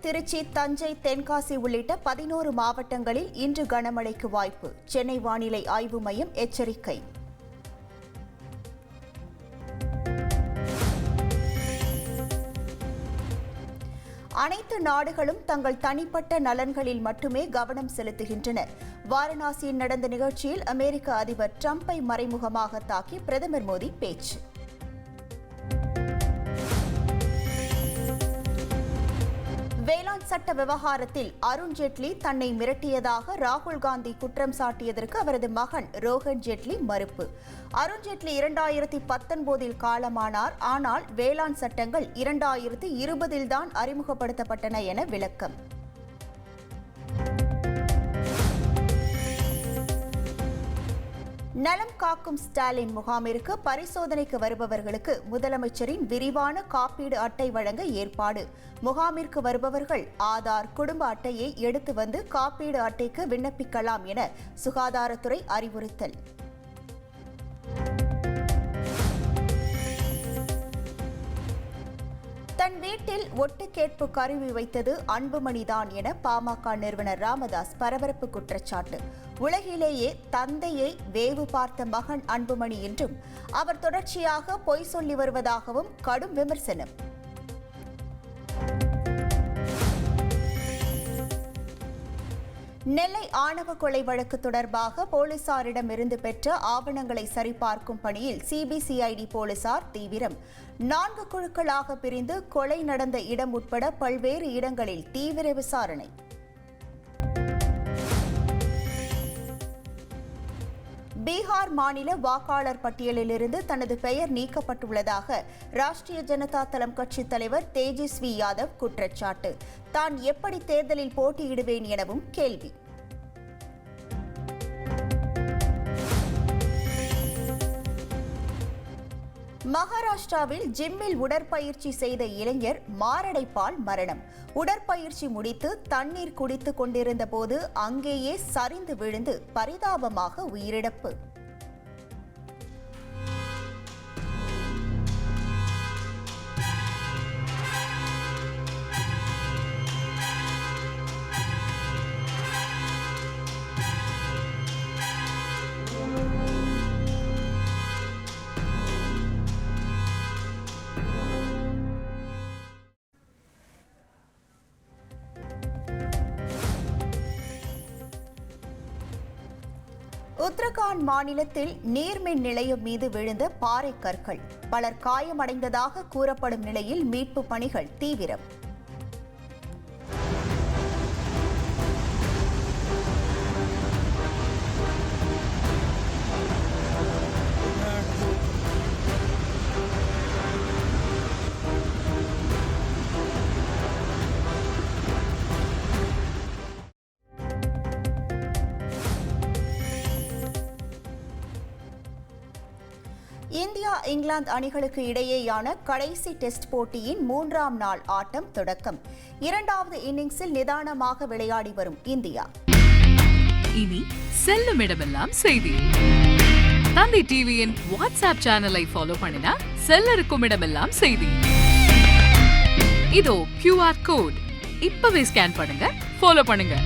திருச்சி, தஞ்சை, தென்காசி உள்ளிட்ட 11 மாவட்டங்களில் இன்று கனமழைக்கு வாய்ப்பு. சென்னை வானிலை ஆய்வு மையம் எச்சரிக்கை. அனைத்து நாடுகளும் தங்கள் தனிப்பட்ட நலன்களில் மட்டுமே கவனம் செலுத்துகின்றன. வாரணாசியில் நடந்த நிகழ்ச்சியில் அமெரிக்க அதிபர் டிரம்பை மறைமுகமாக தாக்கி பிரதமர் மோடி பேச்சு. வேளாண் சட்ட விவகாரத்தில் அருண் ஜேட்லி தன்னை மிரட்டியதாக ராகுல் காந்தி குற்றம் சாட்டியதற்கு அவரது மகன் ரோஹன் ஜேட்லி மறுப்பு. அருண் ஜேட்லி 2019 காலமானார். ஆனால் வேளாண் சட்டங்கள் 2020 தான் அறிமுகப்படுத்தப்பட்டன என விளக்கம். நலம் காக்கும் ஸ்டாலின் முகாமிற்கு பரிசோதனைக்கு வருபவர்களுக்கு முதலமைச்சரின் விரிவான காப்பீடு அட்டை வழங்க ஏற்பாடு. முகாமிற்கு வருபவர்கள் ஆதார், குடும்ப அட்டையை எடுத்து வந்து காப்பீடு அட்டைக்கு விண்ணப்பிக்கலாம் என சுகாதாரத்துறை அறிவுறுத்தல். தன் வீட்டில் ஒட்டு கேட்பு கருவி வைத்தது அன்புமணிதான் என பாமக நிறுவனர் ராமதாஸ் பரபரப்பு குற்றச்சாட்டு. உலகிலேயே தந்தையை வேவு பார்த்த மகன் அன்புமணி என்றும் அவர் தொடர்ச்சியாக பொய் சொல்லி வருவதாகவும் கடும் விமர்சனம். நெல்லை ஆணவ கொலை வழக்கு தொடர்பாக போலீசாரிடமிருந்து பெற்ற ஆவணங்களை சரிபார்க்கும் பணியில் சிபிசிஐடி போலீசார் தீவிரம். 4 குழுக்களாக பிரிந்து கொலை நடந்த இடம் உட்பட பல்வேறு இடங்களில் தீவிர விசாரணை. பீகார் மாநில வாக்காளர் பட்டியலிலிருந்து தனது பெயர் நீக்கப்பட்டுள்ளதாக ராஷ்டிரிய ஜனதா தளம் கட்சித் தலைவர் தேஜஸ்வி யாதவ் குற்றச்சாட்டு. தான் எப்படி தேர்தலில் போட்டியிடுவேன் எனவும் கேள்வி. மகாராஷ்டிராவில் ஜிம்மில் உடற்பயிற்சி செய்த இளைஞர் மாரடைப்பால் மரணம். உடற்பயிற்சி முடித்து தண்ணீர் குடித்துக் கொண்டிருந்த போது அங்கேயே சரிந்து விழுந்து பரிதாபமாக உயிரிழப்பு. உத்தரகாண்ட் மாநிலத்தில் நீர்மின் நிலையம் மீது விழுந்த பாறை கற்கள். பலர் காயமடைந்ததாக கூறப்படும் நிலையில் மீட்பு பணிகள் தீவிரம். இந்தியா, இங்கிலாந்து அணிகளுக்கு இடையேயான கடைசி டெஸ்ட் போட்டியின் 3ஆம் நாள் ஆட்டம் தொடக்கம். 2வது இன்னிங்ஸில் நிதானமாக விளையாடி வரும் இந்தியா. இனி செல்லும் இடமெல்லாம் செய்தி. தந்தி டிவியின் வாட்ஸ்அப் சேனலை ஃபாலோ பண்ணினா செல்ல இருக்கும் இடமெல்லாம் செய்தி. இதோ QR கோட் இப்பவே ஸ்கேன் பண்ணுங்க, ஃபாலோ பண்ணுங்க.